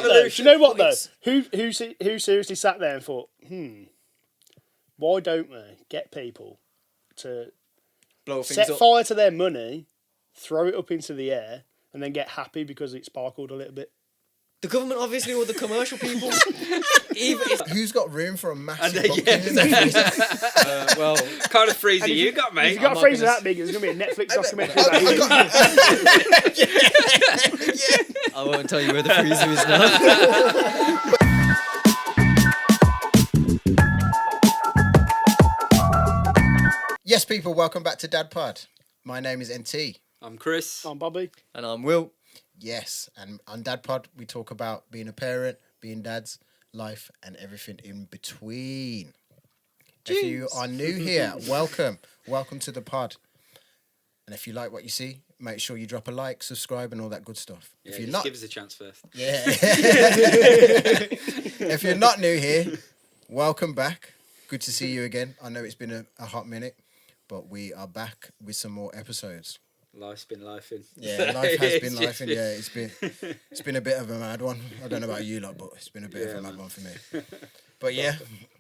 what though? Do you know what though? It's- Who seriously sat there and thought, why don't we get people to Blow things set up. fire to their money, throw it up into the air, and then get happy because it sparkled a little bit? The government, obviously, or the commercial people. Even if, Who's got room for a massive And pumpkin in their freezer? well, Kind of freezer And if you got, If mate. you got a not freezer gonna that big, there's going to be a Netflix documentary I about you. I won't tell you where the freezer is now. Yes, people, welcome back to DadPod. My name is NT. I'm Chris. I'm Bobby. And I'm Will. Yes, and on DadPod, we talk about being a parent, being dads, life, and everything in between. If you are new here, welcome. Welcome to the pod. And if you like what you see, make sure you drop a like, subscribe, and all that good stuff. Yeah, If you're just not, give us a chance first. yeah. If you're not new here, welcome back. Good to see you again. I know it's been a hot minute, but we are back with some more episodes. Life's been lifing. Yeah, life has been life, and yeah, it's been a bit of a mad one. I don't know about you lot, but it's been a bit of a mad one for me. But yeah,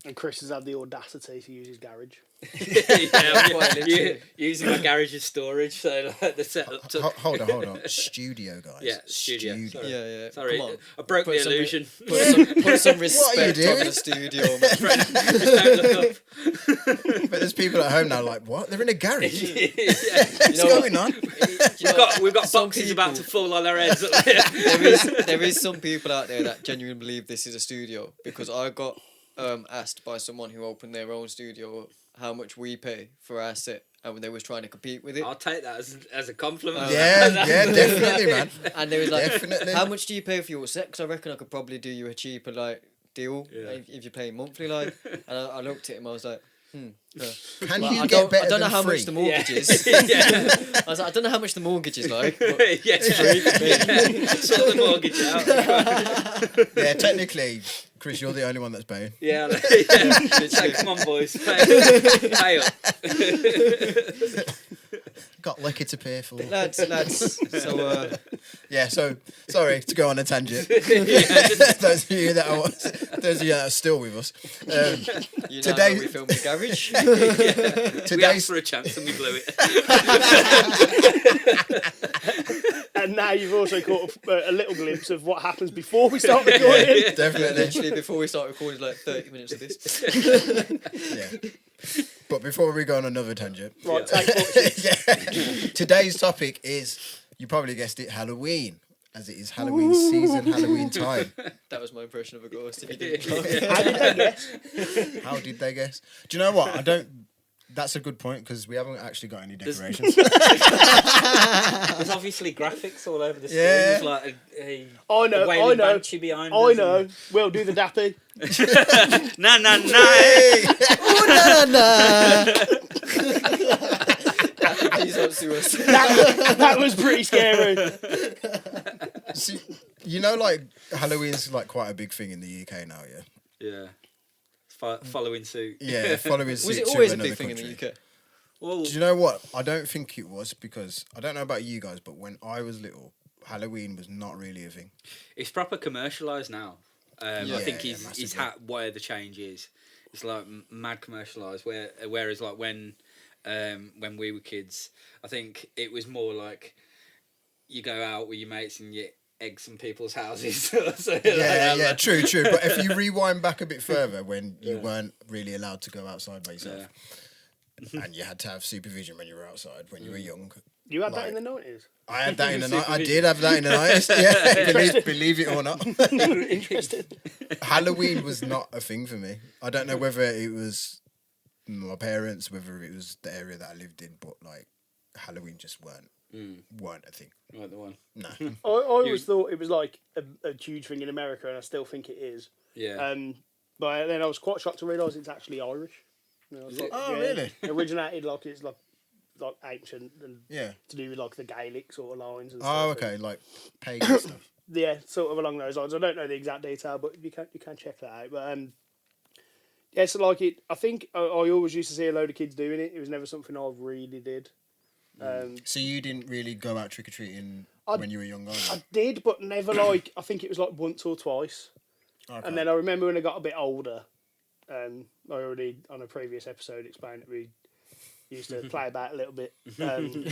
And Chris has had the audacity to use his garage. Using my garage as storage, so like the setup took. hold on. Studio, guys. Yeah, studio. Sorry. Yeah. Sorry, Come on. I broke Put the some- illusion. Put some What are you respect on doing? the studio, man. Just don't look up. But there's people at home now like, what? They're in a garage. Yeah. What's going on? We've got Some boxes about to people- fall on our heads. there is some people out there that genuinely believe this is a studio, because I got asked by someone who opened their own studio how much we pay for our set, and when they was trying to compete with it, I'll take that as a compliment. Yeah, definitely, man. and they was like, Definitely. "How much do you pay for your set? Because I reckon I could probably do you a cheaper deal Yeah. if you pay monthly." And I looked at him, I was like, Can Like, you I get don't better know than how free? much the mortgage is. Yeah. I was like, I don't know how much the mortgage is like. But Yeah. Sort the mortgage out. Yeah, technically, Chris, you're the only one that's paying. Yeah. So, come on, boys. Pay up. Got liquor to pay for. lads. So Yeah, so sorry to go on a tangent. Yeah. those of you that are still with us. you know Today- how we filmed the garage. We asked Today's for a chance and we blew it. And now you've also caught a little glimpse of what happens before we start recording. definitely. Literally, before we start recording, like 30 minutes of this. Yeah. But before we go on another tangent, Right, take what yeah. Today's topic is, you probably guessed it, Halloween, as it is Halloween season, Halloween time. That was my impression of a ghost. If you didn't know. How did they guess? How did they guess? Do you know what? That's a good point, because we haven't actually got any decorations. There's obviously graphics all over the screen. Yeah. There's like a I know, wailing I know. banshee behind I us know. We'll do the dappy. and- Nah. Hey! Please don't sue us. That was pretty scary. See, you know, like, Halloween's like quite a big thing in the UK now, yeah? Yeah. Following suit. Yeah, following Was suit it to always a another big thing in country. the UK? Well, Do you know what? I don't think it was, because I don't know about you guys, but when I was little, Halloween was not really a thing. it's proper commercialised now. I think Yeah, he's massively. where the change is. It's like mad commercialised. Whereas like when we were kids, I think it was more like you go out with your mates and you egg some people's houses. Yeah, true. But if you rewind back a bit further, when you weren't really allowed to go outside by yourself, and you had to have supervision when you were outside when you were young. You had that in the 90s? I had that in the night. I did have that in the 90s. Yeah, believe it or not. Interesting. Halloween was not a thing for me. I don't know whether it was my parents, whether it was the area that I lived in, but like Halloween just weren't a thing. Right, the one. No. I always thought it was like a huge thing in America, and I still think it is. Yeah. But then I was quite shocked to realise it's actually Irish. You know, it's like, Oh, really? It originated like it's like ancient and Yeah. to do with like the Gaelic sort of lines and Oh, stuff. okay, like pagan stuff. Yeah, sort of along those lines. I don't know the exact detail, but you can check that out. But yeah, so like it. I think I always used to see a load of kids doing it. It was never something I really did. So you didn't really go out trick or treating when you were younger? I did, but never like. I think it was like once or twice. Okay. And then I remember when I got a bit older. I already on a previous episode explained that we used to play about a little bit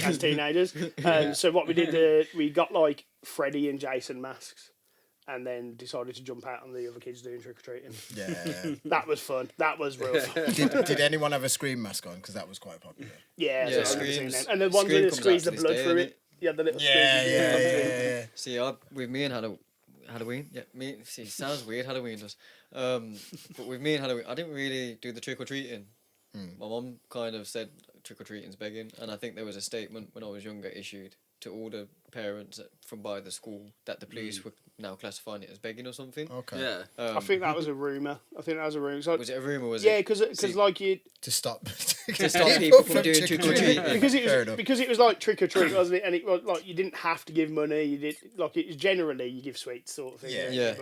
as teenagers. So what we did, we got like Freddy and Jason masks, and then decided to jump out on the other kids doing trick or treating. Yeah. That was fun. That was real fun. Did anyone have a Scream mask on? Because that was quite popular. Yeah, Yeah, so I remember seeing Screams- them. And the ones Scream that comes squeeze out the to blood this day, through innit? it. Yeah, the little Yeah, squeeze. yeah. See, with me and Halloween, yeah, see, it sounds weird, Halloween does. But with me and Halloween, I didn't really do the trick-or-treating. My mum kind of said trick-or-treating's begging, and I think there was a statement when I was younger issued to all the parents from by the school that the police were now classifying it as begging or something. Okay. Yeah. I think that was a rumour. So, Was it a rumour, was yeah, it? because See- like you... To stop people from doing trick-or-treating. Because it was like trick or treat, wasn't it? And it was like you didn't have to give money. You did like it was generally you give sweets sort of thing. Yeah.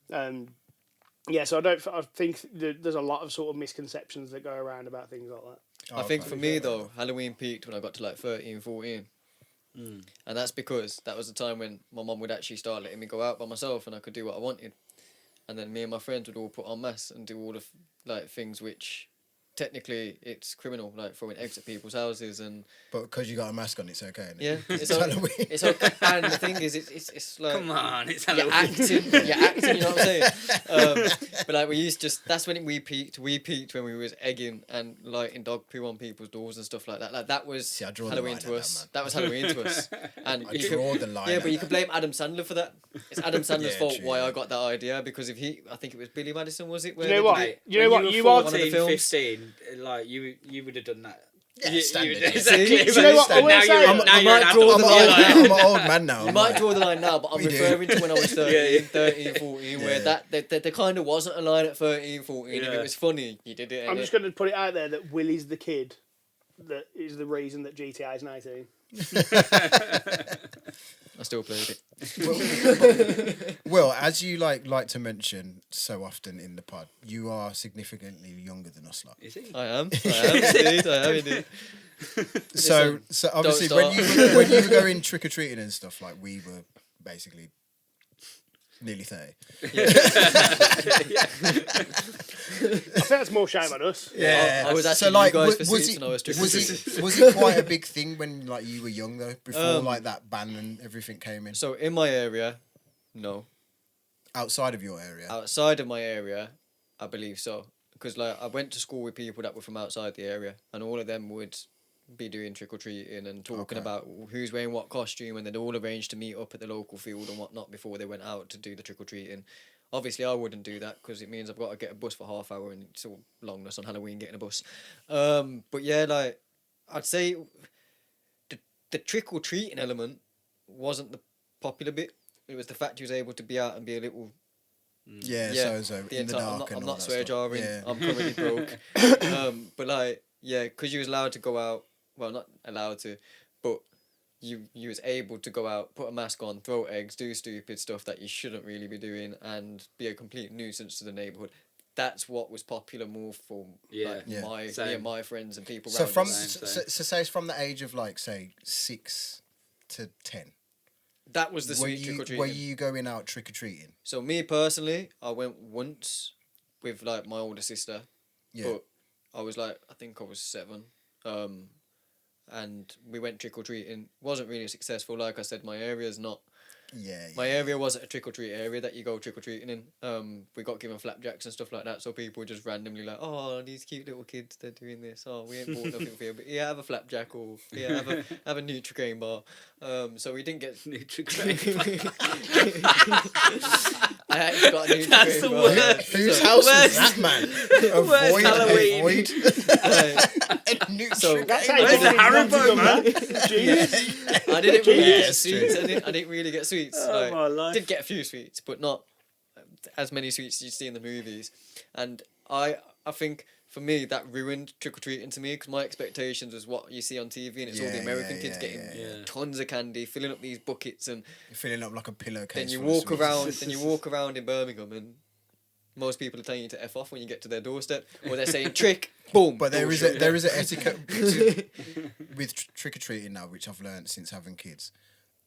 But, so I think there's a lot of sort of misconceptions that go around about things like that. I think for me though, Halloween peaked when I got to like 13, 14. And that's because that was the time when my mum would actually start letting me go out by myself and I could do what I wanted. And then me and my friends would all put on masks and do all the like things which technically it's criminal, like throwing eggs at people's houses and But because you got a mask on, it's okay. Isn't it? yeah, it's Halloween. It's okay. And the thing is, it's like Come on, it's you're Halloween. acting. You know what I'm saying? But like we used to, that's when we peaked. We peaked when we was egging and lighting dog poo on people's doors and stuff like that. Like that was See, I draw the Halloween line to at us. that, man. That was Halloween to us. And I you draw could- the line. yeah, at but you that. can blame Adam Sandler for that. It's Adam Sandler's Yeah, fault true, why yeah. I got that idea because if I think it was Billy Madison, was it? Do you know what? Mate, You know when what? You You were are- 14, One of the films. 15, like you would have done that. Yeah, standard, yeah. exactly. See? Do you know what? I But will now say- you're, I'm- now I you're might an draw adult. the You're line. like, I'm an old man now. You I'm might like- draw the line now, but I'm We do. referring to when I was 13, 14, where Yeah. there kind of wasn't a line at 13, 14. If Yeah. it was funny, you did it. I'm innit? just going to put it out there that Willie's the kid that is the reason that GTA is 19. I still played it. Well, as you like to mention so often in the pod, you are significantly younger than us lot. Is he? I am indeed. So obviously when start. you were going trick or treating and stuff, like we were basically nearly 30. I think that's more shame on us. Yeah, I was so asking like, you guys for was seats it when I was trick or was treating. it was it quite a big thing when like you were young though, before like that ban and everything came in? So in my area, no. Outside of your area, Outside of my area, I believe so. Because like I went to school with people that were from outside the area, and all of them would be doing trick or treating and talking Okay. about who's wearing what costume, and they'd all arrange to meet up at the local field and whatnot before they went out to do the trick or treating. Obviously, I wouldn't do that because it means I've got to get a bus for half hour, and it's all longness on Halloween getting a bus. But yeah, like I'd say the trick or treating element wasn't the popular bit. It was the fact you was able to be out and be a little yeah, yeah, so the in the entire, dark I'm and not all that swear stuff. jarring. Yeah. I'm currently broke. But like, yeah, because you was allowed to go out. Well, not allowed to, but you was able to go out, put a mask on, throw eggs, do stupid stuff that you shouldn't really be doing, and be a complete nuisance to the neighborhood. That's what was popular more for like Yeah. me Same. and my friends and people. So around from us. Same. so say it's from the age of like say 6 to 10. That was the Were sweet trick or you treating. were you going out trick or treating? So me personally, I went once with like my older sister. Yeah. But I was like, I think I was 7. And we went trick or treating. Wasn't really successful. Like I said, my area's not. Yeah. My area wasn't a trick or treat area that you go trick or treating in. We got given flapjacks and stuff like that, so people were just randomly like, "Oh, these cute little kids, they're doing this. Oh, we ain't bought nothing for you, but yeah, have a flapjack or yeah, have a Nutri-Grain bar." So we didn't get. Nutri-Grain. I actually got a Nutri-Grain That's the bar. worst. Whose So- house Where's- was that, man? where's Halloween? Avoid. Like, So- That's how Where's you the do it, Haribo, man. man? Jesus. I didn't really Yeah, get it's sweets. I didn't really get sweets. Oh, like, my life. did get a few sweets, but not as many sweets as you see in the movies. And I think for me that ruined trick or treating to me because my expectations was what you see on TV, and it's all the Yeah, American yeah, kids yeah, getting yeah, yeah. tons of candy, filling up these buckets, and You're filling up like a pillowcase. then you full of walk sweets. around. Then you walk around in Birmingham, and most people are telling you to f off when you get to their doorstep, or they're saying trick, boom. But there is an etiquette with trick or treating now, which I've learned since having kids.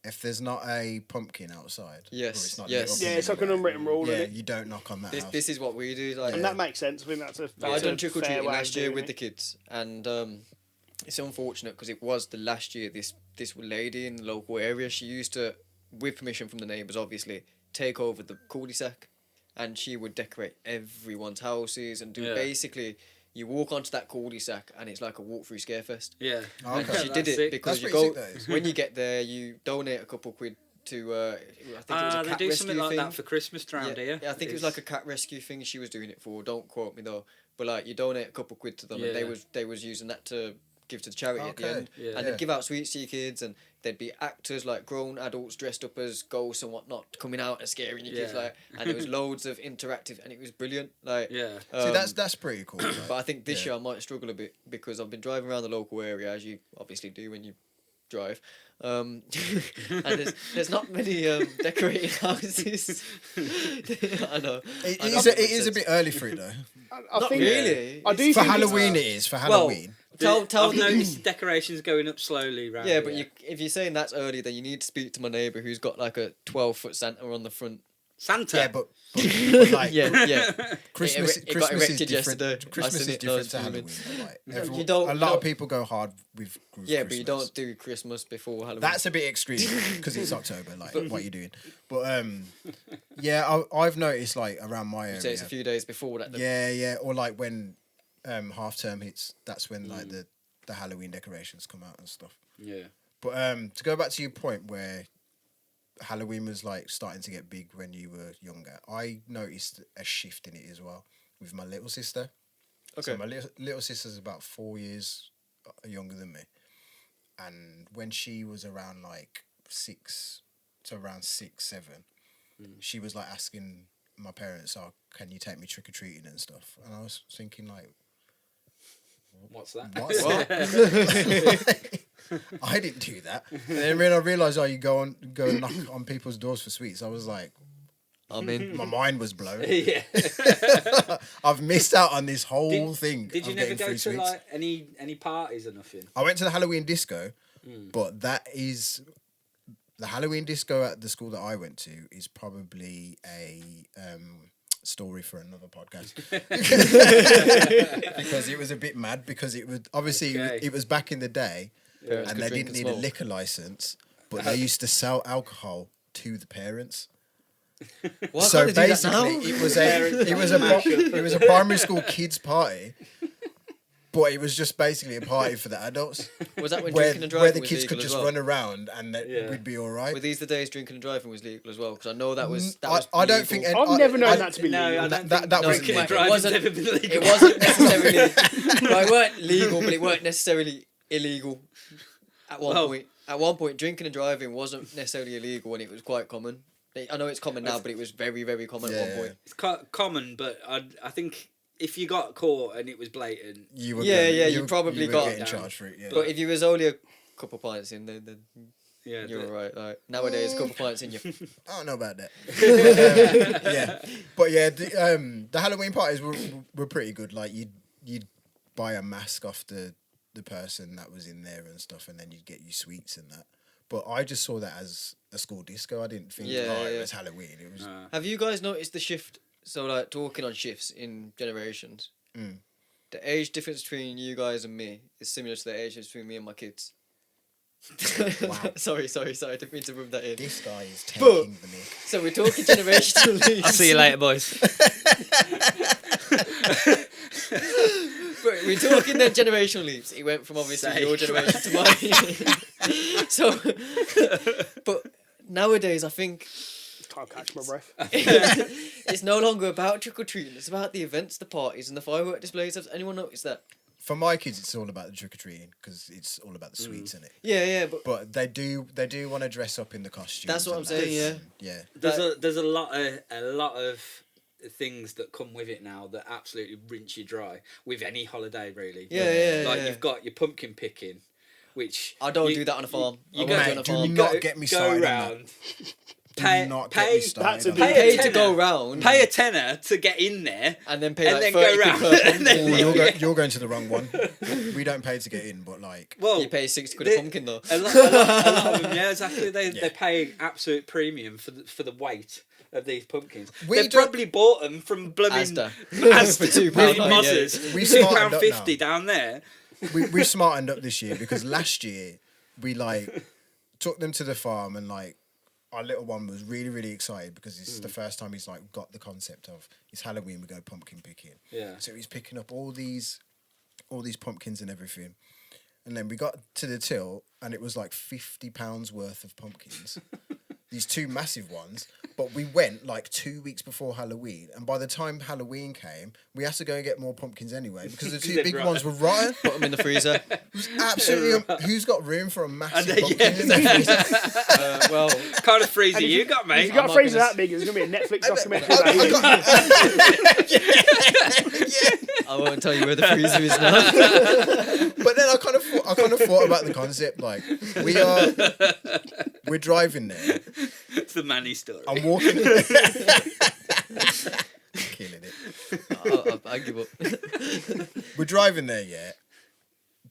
If there's not a pumpkin outside, Yes, or it's not yes. lit up Yeah, in it's like an anywhere, unwritten rule, Yeah, isn't it? you don't knock on that house. This is what we do. Like, And that makes sense. I think that's I done a trick or fair treating way of last year doing with it. the kids, and it's unfortunate because it was the last year. This lady in the local area, she used to, with permission from the neighbours, obviously, take over the cul-de-sac, and she would decorate everyone's houses and do basically. You walk onto that cul-de-sac and it's like a walk-through scarefest. Yeah. Oh, And okay. she did That's it sick. because That's you pretty go sick, that is. when you get there, you donate a couple quid to. I think it was a They cat do rescue something like thing. that for Christmas around here. Yeah, I think it was like a cat rescue thing she was doing it for. Don't quote me though, but like you donate a couple quid to them, and Yeah. they was using that to give to the charity at the Okay. end, Yeah. and Yeah. they'd give out sweets to your kids, and there'd be actors like grown adults dressed up as ghosts and whatnot coming out and scaring your kids, Yeah. like, and there was loads of interactive, and it was brilliant, like. Yeah. See, that's pretty cool. Like, But I think this yeah. year I might struggle a bit because I've been driving around the local area, as you obviously do when you drive. And there's not many decorated houses. I know. It I know is that it makes is a sense. bit early for it though. I Not think really. I do It's- For think it's- Halloween, it is for Well, Halloween. Tell I've the- noticed decorations going up slowly around Yeah, but here. if you're saying that's early, then you need to speak to my neighbour who's got like a 12-foot Santa on the front. Santa. Yeah, but like Yeah. Christmas, It got Christmas is erected different. yesterday. I Christmas seen is it, different those to Halloween. movements. Though, like, You everyone, don't- a lot of don't- people go hard with Yeah, Christmas. but you don't do Christmas before Halloween. That's a bit extreme because it's October. Like, what you doing? But yeah, I've noticed like around my You area. say it's a few days before that. Yeah, or like when half term hits, that's when like the Halloween decorations come out and stuff. Yeah. But to go back to your point where Halloween was like starting to get big when you were younger, I noticed a shift in it as well with my little sister. Okay. So my little sister's about 4 years younger than me, and when she was around like 6, so around 6, 7, she was like asking my parents, "Oh, can you take me trick or treating and stuff?" And I was thinking like, What's that? What's that? I didn't do that. And then when I realised, you go and knock on people's doors for sweets, I was like, I'm in. my mind was blown. Yeah. I've missed out on this whole thing. Did you of never getting go free to sweets. like any parties or nothing? I went to the Halloween disco, but that is the Halloween disco at the school that I went to is probably a story for another podcast because it was a bit mad because it was obviously Okay. it was back in the day Parents and could they drink didn't and need a smoke. liquor license, but they used to sell alcohol to the parents. Why So can't they do that now? basically, it was a primary school kids party, but it was just basically a party for the adults. Was that when where, drinking and driving where the was kids legal could as just well? run around and Yeah. we'd be all right. Were these the days drinking and driving was legal as well? Because I know that was. I don't think legal. I've never known that to be No, legal. I don't That- think that was drinking and illegal. It driving's wasn't- ever been legal. It wasn't necessarily. Well, it weren't legal, but it weren't necessarily illegal. At one point, drinking and driving wasn't necessarily illegal, and it was quite common. I know it's common now, but it was very, very common at one point. It's common, but I think if you got caught and it was blatant, You were Yeah, gonna- yeah, you probably were got- getting charged for it. Yeah. But if you was only a couple pints in, then yeah, you're alright. Like nowadays, a couple pints in, you. I don't know about that. Yeah, but yeah, the Halloween parties were pretty good. Like you'd buy a mask off the person that was in there and stuff, and then you'd get you sweets and that. But I just saw that as a school disco. I didn't think it was Halloween. It was Have you guys noticed the shift? So, like, talking on shifts in generations, the age difference between you guys and me is similar to the age difference between me and my kids. Wow. Sorry. I didn't mean to rub that in. this guy is But- taking the mic. So we're talking generational leaps. I'll see you later, boys. But we're talking the generational leaps. It went from obviously Say. your generation to mine. So, but nowadays I think Can't catch my breath. it's no longer about trick or treating. It's about the events, the parties, and the firework displays. Has anyone noticed that? For my kids, it's all about the trick or treating because it's all about the sweets in it. Yeah, But they do want to dress up in the costumes. That's what and I'm saying, that, and yeah. There's a lot of things that come with it now that absolutely rinse you dry with any holiday really. Yeah, Like yeah. you've got your pumpkin picking, which I don't do that on a farm. You I go- won't do it Mate, on a do farm. not get me started on that. round. Pay, not pay, get me started. that's a on big- that. Pay a to go tenner. round Pay a tenner to get in there, and then pay and like then 30 go quid round. per And then- pumpkin. You're going to the wrong one. We don't pay to get in, but like well, You pay 60 quid the- a pumpkin though. a lot of them, yeah, exactly. They Yeah. pay absolute premium for the weight of these pumpkins. We They've don't- probably bought them from blooming Asda. Asda For £2, blooming yeah. Mozzers. We £2.50 smartened up now. down there. we've smartened up this year because last year we like took them to the farm and like our little one was really, really excited because this is the first time he's like got the concept of it's Halloween, we go pumpkin picking. Yeah. So he's picking up all these pumpkins and everything. And then we got to the till and it was like £50 worth of pumpkins. These two massive ones. But we went like 2 weeks before Halloween, and by the time Halloween came, we had to go and get more pumpkins anyway because the two They're big rotten. ones were rotten. Put them in the freezer. Absolutely. Who's got room for a massive And pumpkin then, in their freezer? Well, Kind of freezer And if you got, If mate. you've got I'm a not freezer gonna that big, there's going to be a Netflix documentary I about you. got- I won't tell you where the freezer is now. But then I kind of thought about the concept. Like we're driving there. It's the Manny story. I'm walking. Killing it. I give up. We're driving there, yeah.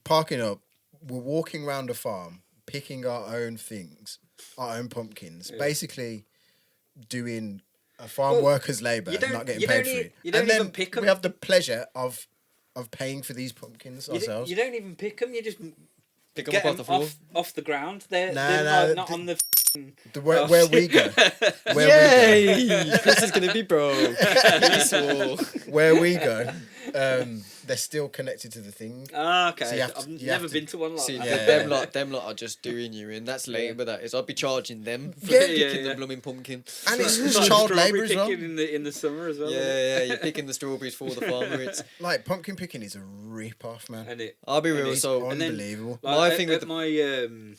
Parking up. We're walking around the farm, picking our own things, our own pumpkins. Yeah. Basically, doing a farm worker's labour, you don't- not getting you paid don't for e- it. you don't And then even pick 'em. we have the pleasure of paying for these pumpkins You ourselves. don't even pick them. You just Pick them get up off them the floor. off the ground. They're Nah, not on the. Where we go. Where Yay! Chris is gonna be broke. where we go, they're still connected to the thing. Ah, okay. So you have to- I've you never have to- been to one like See, that. Yeah. them lot are just doing you in. That's labour. That is. I'd be charging them for Yeah, picking yeah. the blooming pumpkin. And it's Like child strawberry labour as well. picking in the summer as well. isn't it? Yeah, you're picking the strawberries for the farmer. It's. Like pumpkin picking is a rip off, man. And it. I'll be And real. It's So and then- unbelievable. Like, My at, thing at with my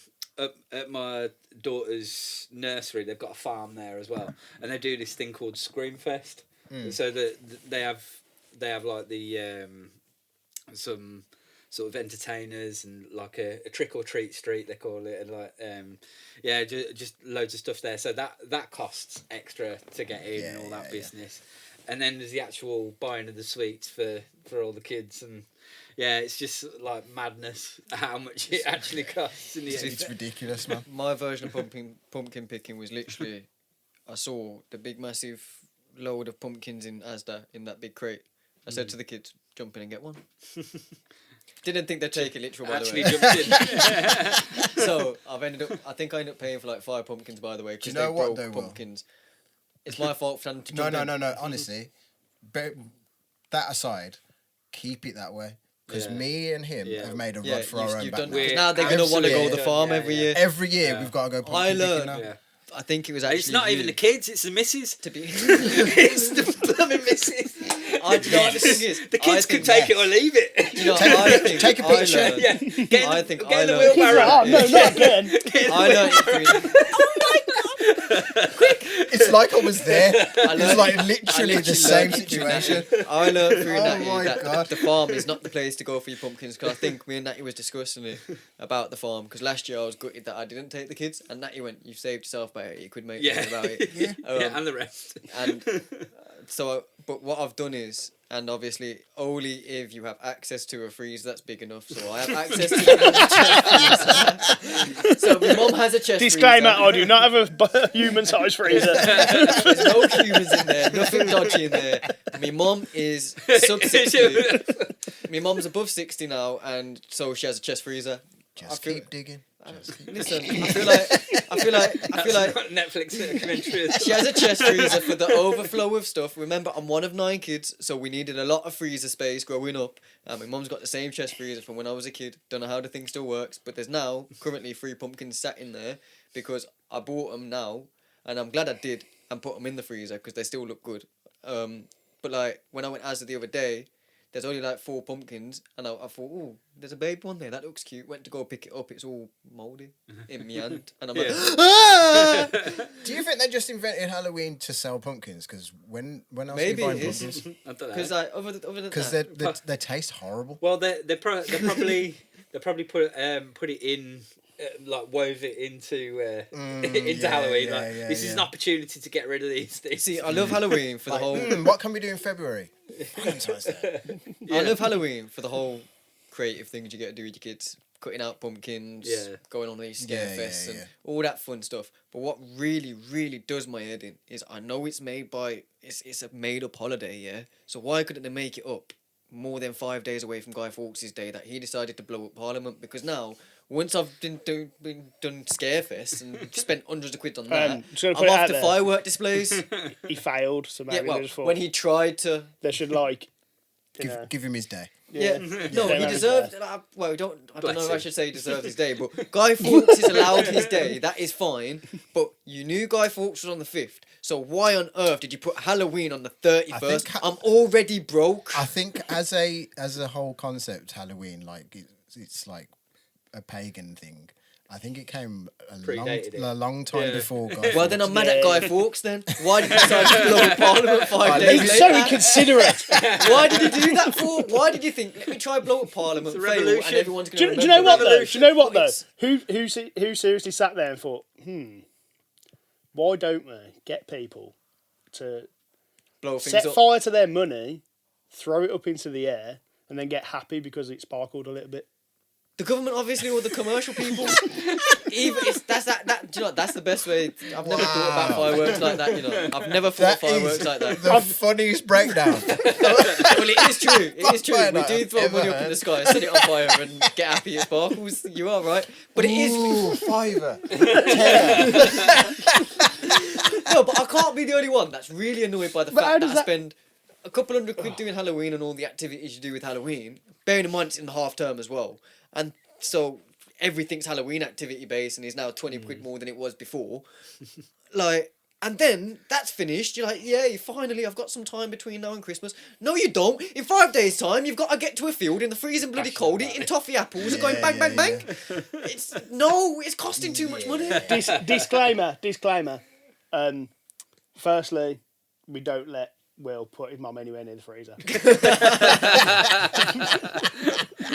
at my daughter's nursery, they've got a farm there as well, and they do this thing called Screamfest. So that they have like the some sort of entertainers and like a trick or treat street they call it, and like just loads of stuff there. So that costs extra to get in and all that business. And then there's the actual buying of the sweets for all the kids, and yeah, it's just like madness how much it actually costs in the end. It's ridiculous, man. my version of pumpkin picking was literally, I saw the big massive load of pumpkins in Asda in that big crate. I said to the kids, jump in and get one. Didn't think they'd take it literal, by the Actually way. jumped in. So I think I ended up paying for like 5 pumpkins, by the way, because Do you know they what, broke though, Will? pumpkins. It's my fault for having to No, jump in. no. Honestly, that aside, keep it that way. Because Yeah. me and him Yeah. have made a Yeah, run for our own you've back done. now. We're Now they're gonna want to go to the absolutely- farm Yeah, every yeah. year. Every year Yeah. we've got to go I pumpkin learned- picking now. Yeah. I think it was actually. It's not even you. the kids; it's the missus. To be. It's the blooming missus. Do you know what the thing is? The kids I can think- take it or leave it. You know, Take a I pic- think take a I picture. learned- Yeah, get in, I the- think get in I the learned- wheelbarrow. Oh, no, not again. Get in the I learned wheelbarrow. It's like I was there. I It's learned- like I literally the literally same learned through Natty. situation. I learned through Oh Natty my that God. the farm is not the place to go for your pumpkins, because I think me and Natty was discussing it about the farm, because last year I was gutted that I didn't take the kids, and Natty went, "You've saved yourself by 80 quid, mate. Yeah. Don't worry about it." Yeah. Yeah, and the rest. And so, but what I've done is, and obviously only if you have access to a freezer that's big enough. So I have access to a chest freezer. So my mum has a chest Disclaimer, freezer. I do not have a human-sized freezer. There's no humans in there, nothing dodgy in there. My mum is sub 60. My mum's above 60 now, and so she has a chest freezer. Just feel- keep digging. Just keep Listen, I feel like Netflix documentary. she has a chest freezer for the overflow of stuff. Remember, I'm one of 9 kids, so we needed a lot of freezer space growing up. My mum's got the same chest freezer from when I was a kid. Don't know how the thing still works, but there's now currently 3 pumpkins sat in there because I bought them now, and I'm glad I did, and put them in the freezer because they still look good. But like when I went Asda the other day, there's only like 4 pumpkins, and I thought, oh, there's a baby one there. That looks cute. Went to go pick it up. It's all mouldy in my hand, and I'm like, Yeah. Ah! Do you think they just invented Halloween to sell pumpkins? Because when else Maybe we buying it is. pumpkins? I don't know. because like other than Because that, they taste horrible. Well, they probably put it in like wove it into Halloween. This is an opportunity to get rid of these things. See, I love Halloween for the whole. What can we do in February? Valentine's Day. I love Halloween for the whole creative things you get to do with your kids. Cutting out pumpkins, going on these scare fests and all that fun stuff. But what really, really does my head in is I know it's it's a made up holiday, yeah? So why couldn't they make it up more than 5 days away from Guy Fawkes' day that he decided to blow up Parliament? Because now, once I've been done Scarefest and spent hundreds of quid on that, I'm off to firework displays. He failed, so maybe they just thought when he tried to... They should, like... Give him his day. Yeah, no, he deserved. Well, I don't know if I should say he deserved his day, but Guy Fawkes is allowed his day. That is fine. But you knew Guy Fawkes was on the 5th, so why on earth did you put Halloween on the 31st? I'm already broke. I think as a whole concept, Halloween, like it's like a pagan thing. I think it came a long time before Guy Fawkes. Well, then I'm mad at Guy Fawkes then. Why did he decide to blow up Parliament 5 days later? He's so inconsiderate. Why did he do that for? Why did you think, let me try blow up Parliament, fail, and everyone's going to remember? Do you know what though? Do you know what though? Who seriously sat there and thought, why don't we get people to blow things set up. fire to their money, throw it up into the air, and then get happy because it sparkled a little bit? The government, obviously, or the commercial people. That's the best way. I've never thought about fireworks like that, you know. I've never thought of fireworks like that. The funniest breakdown. Well, it is true. It is true. We do throw money up in the sky, set it on fire, and get happy it sparkles. You are right. But it is... fiver. No, but I can't be the only one that's really annoyed by the fact that I spend a couple £100 doing Halloween and all the activities you do with Halloween. Bearing in mind it's in the half term as well. And so everything's Halloween activity based and is now 20 quid more than it was before. Like, and then that's finished. You're like, yay, finally I've got some time between now and Christmas. No, you don't. In 5 days' time, you've got to get to a field in the freezing bloody cold, eating toffee apples and going bang, bang, bang. It's costing too much money. Disclaimer. Firstly, we don't let Will put his mum anywhere near the freezer.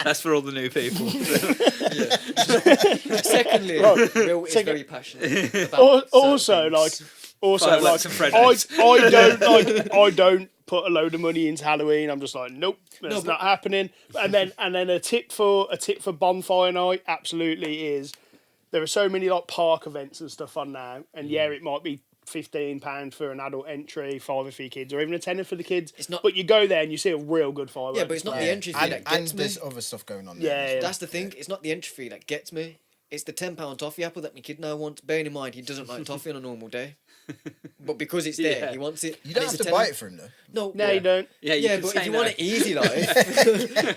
That's for all the new people. Secondly, Will is very passionate about I don't put a load of money into Halloween. I'm just like, nope, that's not happening. And then a tip for bonfire night absolutely is there are so many like park events and stuff on now, and it might be £15 for an adult entry, £5 for your kids, or even a tenner for the kids. It's not, but you go there and you see a real good fireworks. Yeah, but it's not the entry fee that gets me. And there's other stuff going on there. Yeah, that's the thing. It's not the entry fee that gets me. It's the £10 toffee apple that my kid now wants. Bearing in mind, he doesn't like toffee on a normal day. But because it's there, he wants it. You don't have to buy it for him, though. No, you don't. Yeah, but if you want an easy life,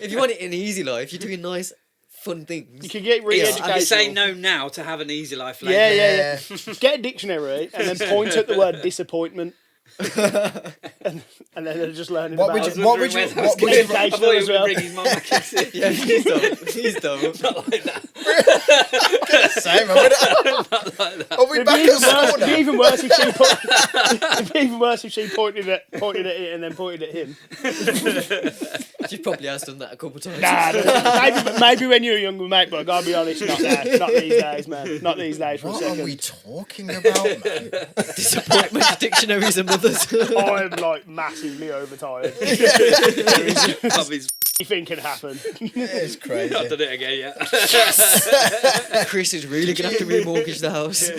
if you want it an easy life, you're doing nice, fun things. You can get re-educational. You say no now to have an easy life later. Yeah. Get a dictionary and then point at the word disappointment. and then they're just learning what about would you educational as well. Bring his mum and kids in. Yeah, please don't. Not like that. Same, not like that. Are we back at school now? It'd be even worse if she pointed at it and then pointed at him. She probably has done that a couple of times. Nah, maybe when you were younger, mate, but I gotta be honest, not now. Not these days, man. Not these days for a second. What are we talking about, man? Disappointments, dictionaries and mothers. I'm like massively overtired. You think it happened? It's crazy. I've done it again, yeah. Chris is really gonna have to remortgage the house.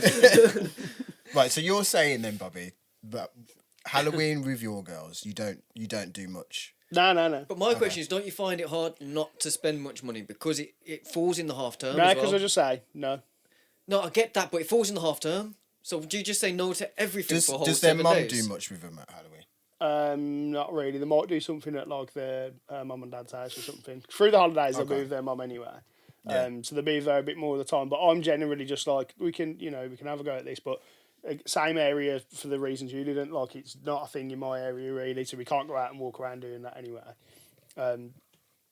Right, so you're saying then, Bobby, that Halloween with your girls, you don't do much. No. But my question is, don't you find it hard not to spend much money because it falls in the half term? No, as because well? I just say no. No, I get that, but it falls in the half term. So do you just say no to everything for a whole 7 days? Does their mum do much with them at Halloween? Not really. They might do something at like their mum and dad's house or something. Through the holidays, they'll be with their mum anyway. Yeah. So they'll be there a bit more of the time. But I'm generally just like, we can have a go at this, but same area for the reasons you didn't. Like, it's not a thing in my area really, so we can't go out and walk around doing that anyway. And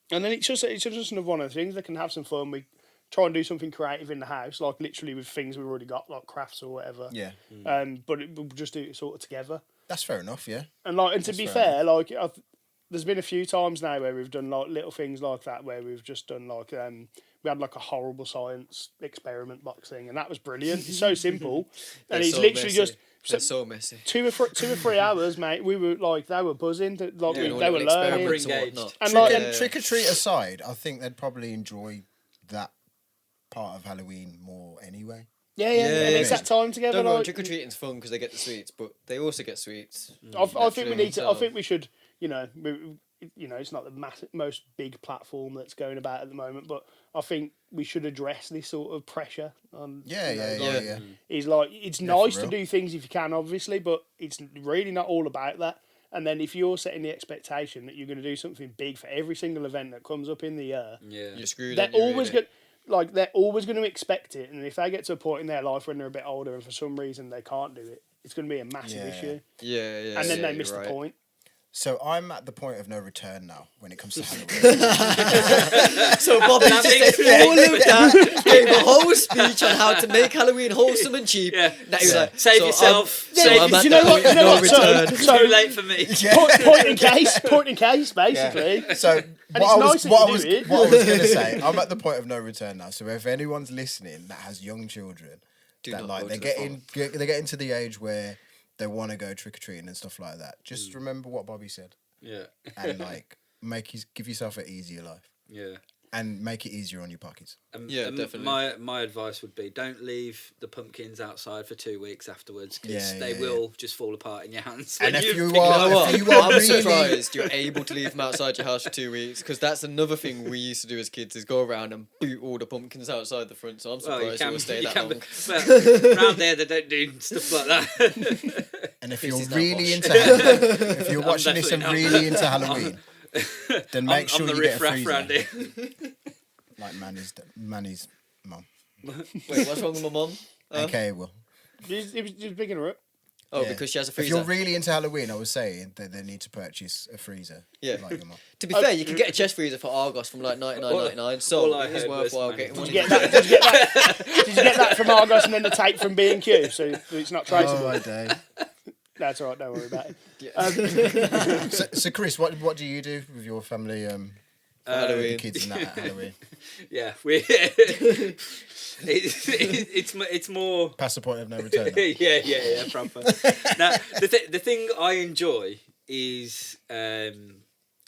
then it's just another one of the things. They can have some fun. We try and do something creative in the house, like literally with things we've already got, like crafts or whatever. Yeah. But we'll just do it sort of together. That's fair enough, yeah. And to be fair, there's been a few times now where we've done like little things like that, where we've just done like we had like a horrible science experiment box thing, and that was brilliant. It's so simple, and They're he's so literally messy. just They're so messy. 2 or 3 hours, mate. We were like, they were buzzing, Yeah. they were learning. Experiments and Engaged. whatnot. And like, Trick or treat aside, I think they'd probably enjoy that part of Halloween more anyway. yeah, and Yeah. it's that time together. Don't know, Like, trick or treating's fun because they get the sweets, but they also get sweets. I think we naturally, need to. I so- think we should. It's not the most big platform that's going about at the moment, but I think we should address this sort of pressure on. Yeah. It's like it's Yeah, nice for to real. do things if you can, obviously, but it's really not all about that. And then if you're setting the expectation that you're going to do something big for every single event that comes up in the year, Yeah. You're screwed. they're aren't you, always really? they're always going to expect it. And if they get to a point in their life when they're a bit older and for some reason they can't do it, it's going to be a massive Yeah. issue. Yeah. And then yeah, they miss you're the right. point. So I'm at the point of no return now when it comes to Halloween. So Bobby That just makes said all sense. of that, gave a whole speech on how to make Halloween wholesome and cheap. Yeah. Now he's like, Save so yourself. I'm, so I'm at you the know what? point You of know no what? So- return. so- Too late for me. Point in case, basically. Yeah. So it's nice that what you I was do it. what I was going to say, I'm at the point of no return now. So if anyone's listening that has young children, Do that not like go they to get they get into the age where they want to go trick or treating and stuff like that, just remember what Bobby said Yeah. and like give yourself an easier life Yeah. and make it easier on your pockets. Yeah, definitely. My advice would be don't leave the pumpkins outside for 2 weeks afterwards because Yeah, they yeah, will just fall apart in your hands. And when if you pick them are- up. You know what? If you are I'm really- surprised you're able to leave them outside your house for 2 weeks because that's another thing we used to do as kids is go around and boot all the pumpkins outside the front. So I'm Well, surprised you will stay that long. But around there they don't do stuff like that. And if This you're is not really posh. into Halloween, if you're I'm watching this and definitely not. really into Halloween, then make sure I'm the you get a riff-raff freezer round here. like Manny's mum. Wait, what's wrong with my mum? Okay, well. It was just picking her up. Oh, Yeah. because she has a If freezer. you're really into Halloween, I was saying that they need to purchase a freezer. Yeah. Like your mum. To be fair, you can get a chest freezer for Argos from like 99.99, so all I it is heard was worthwhile man- getting one. Did you get that? Did you get that from Argos and then the tape from B&Q, so it's not traceable? Oh, my day. That's all right. Don't worry about it. So Chris, what do you do with your family? Halloween. The kids and that at Halloween. Yeah, it's more. Past the point of no return. now. yeah, proper. Now, the thing I enjoy is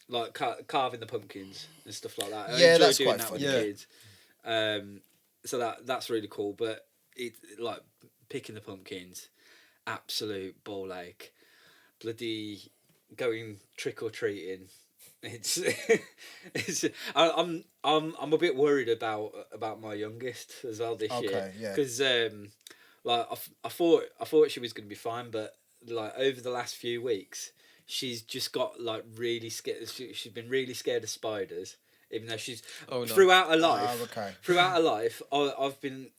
like carving the pumpkins and stuff like that. I Yeah, enjoy that's doing quite that fun. with Yeah. the kids. So that's really cool. But it like picking the pumpkins, absolute ball ache. Bloody going trick or treating. It's I'm a bit worried about my youngest as well this year. Okay, yeah. Because like I thought she was gonna be fine, but like over the last few weeks, she's just got like really scared. She's been really scared of spiders, even though she's throughout her life. okay. Throughout her life, I've been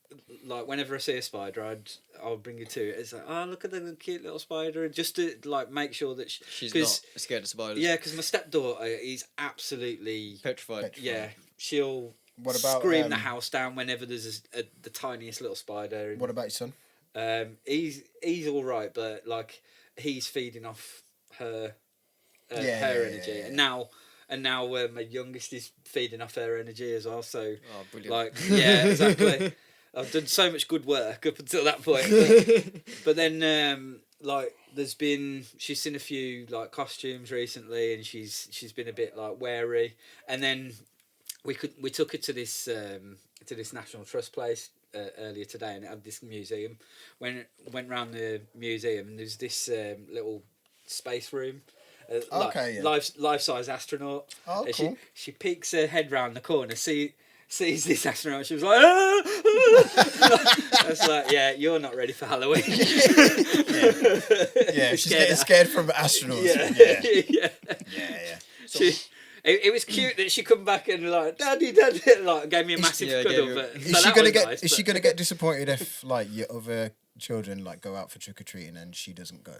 like whenever I see a spider, I'll bring her to it. It's like, oh, look at the cute little spider, just to like make sure that She's not scared of spiders. yeah, because my stepdaughter is absolutely Petrified. yeah. She'll What about scream the house down whenever there's the tiniest little spider. And, What about your son? he's all right, but like he's feeding off her her Yeah, energy, yeah. and now my youngest is feeding off her energy as well. So Oh, brilliant. like yeah, exactly. I've done so much good work up until that point, but then like she's seen a few like costumes recently, and she's been a bit like wary, and then we took her to this National Trust place earlier today, and it had this museum. Went round the museum, and there's this little space room. Okay, yeah. Life size astronaut. Oh, And cool. She peeks her head round the corner, sees this astronaut. She was like, ah! I was like, yeah, you're not ready for Halloween. Yeah, she's getting scared from astronauts. Yeah. Yeah. It was cute that she come back and like, daddy, like gave me a massive cuddle. But Is she gonna get disappointed if like your other children like go out for trick or treating and she doesn't go?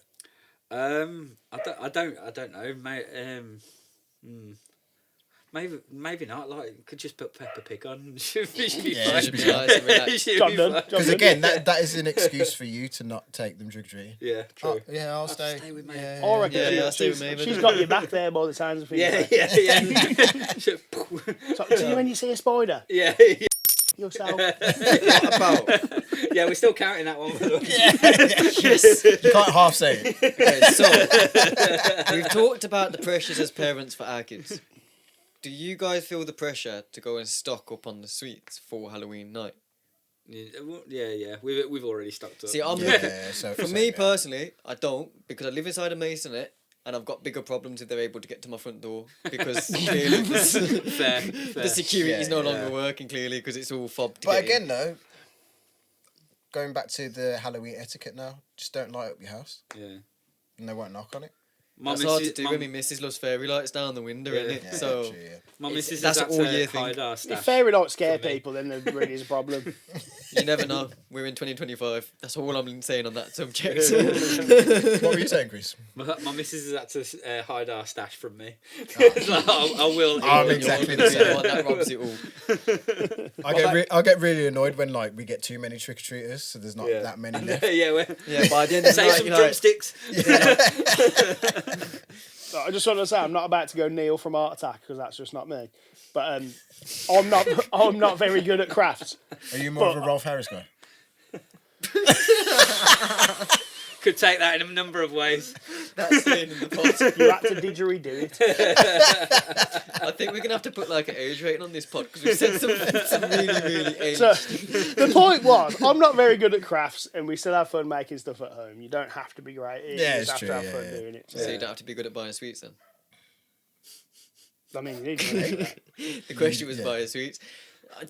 I don't know, mate. maybe not. Like, could just put Peppa Pig on. Should be Yeah, fine. it should be nice and relaxed. Should Job be done. fine. Because again, that is an excuse for you to not take them trick-or-treating. Yeah, true. Oh, yeah, I'll stay. stay with me. Yeah, I reckon Yeah, she- I'll stay with she's, me, she's but- got your back there by the sounds of things. Yeah. So, do you when you see a spider? Yeah. Yourself. What about? Yeah, we're still counting that one. Yes. You can't half say it. Okay, so we've talked about the pressures as parents for our kids. Do you guys feel the pressure to go and stock up on the sweets for Halloween night? Yeah. We've already stocked up. See, I'm Yeah, looking. so For so, me yeah. personally, I don't, because I live inside a masonette and I've got bigger problems if they're able to get to my front door because clearly fair. the security is no Yeah, longer working clearly because it's all fobbed. to But get in. again, though, going back to the Halloween etiquette now, just don't light up your house Yeah. and they won't knock on it. That's hard to do when my missus loves fairy lights down the window, Yeah. isn't it? Yeah, So true, yeah. My It's- missus that's has an had all-year to thing. hide our If stash. fairy lights scare For me. people, then there really is a problem. you never know. We're in 2025. That's all I'm saying on that subject. What were you saying, Chris? My missus has had to hide our stash from me. Oh. Like, I will. I'm eat exactly yours. the same. That robs it all. I get really annoyed when like we get too many trick or treaters, so there's not Yeah. that many left. Yeah, Yeah, by the end of the save night, some you're like, drumsticks. I just want to say I'm not about to go Neil from Art Attack because that's just not me. But I'm not very good at crafts. Are you more of a Rolf Harris guy? Could take that in a number of ways. that's staying in the pot. You had to didgeridoo it. I think we're gonna have to put like an age rating on this pod because we've said some really, really aged. So the point was, I'm not very good at crafts, and we still have fun making stuff at home. You don't have to be great. You Yeah, just it's have true, to have yeah, fun yeah. doing it. So you don't have to be good at buying sweets then. I mean, you need to do that. The question was Yeah. buying sweets.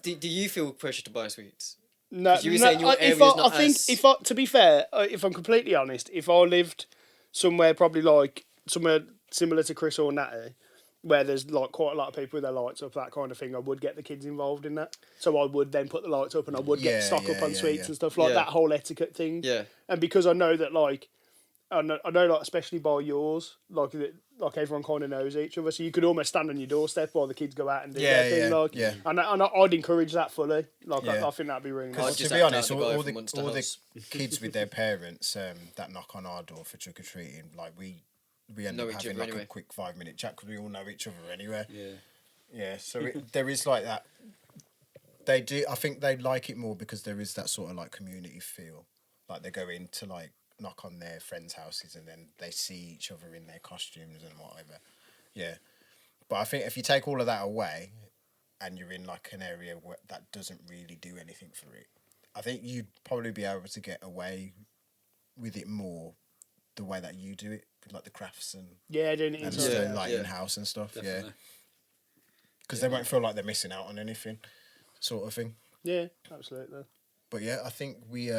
Do you feel pressure to buy sweets? No, 'Cause you were saying your if area's I not think as- to be fair, if I'm completely honest, if I lived somewhere probably like somewhere similar to Chris or Natty, where there's like quite a lot of people with their lights up, that kind of thing, I would get the kids involved in that. So I would then put the lights up and I would get stock up on sweets and stuff like Yeah. that whole etiquette thing. Yeah. And because I know that like I know like especially by yours, like everyone kind of knows each other, so you could almost stand on your doorstep while the kids go out and do their thing. Like, yeah. and I'd encourage that fully. Like Yeah. I think that'd be really I'd nice. Because just to be act honest, out the guy all from Munster the House. kids with their parents that knock on our door for trick or treating, like we end Know up each having other like anyway. a quick 5-minute chat because we all know each other anyway. Yeah. Yeah, so there is like that. They do. I think they like it more because there is that sort of like community feel. Like they go in to like knock on their friends' houses and then they see each other in their costumes and whatever. Yeah, but I think if you take all of that away, and you're in like an area where that doesn't really do anything for it, I think you'd probably be able to get away with it more the way that you do it, with like the crafts and Yeah, doing it and inside. stuff, Yeah, like yeah. in house and stuff. Definitely. Yeah, because they won't feel like they're missing out on anything, sort of thing. Yeah, absolutely. But yeah, I think we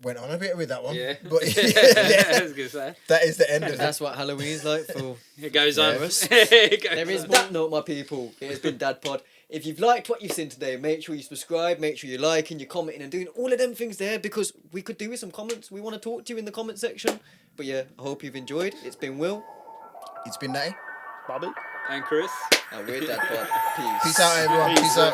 went on a bit with that one. Yeah. But I was gonna say. that is the end of it. That's what Halloween's like for. It goes on. Yes. It goes There is on. that note, my people. It has been DadPod. If you've liked what you've seen today, make sure you subscribe, make sure you're liking, you're commenting, and doing all of them things there because we could do with some comments. We want to talk to you in the comment section. But yeah, I hope you've enjoyed. It's been Will. It's been Natty. Bobby. And Chris. And we're DadPod. Peace. Peace out, everyone. Peace out.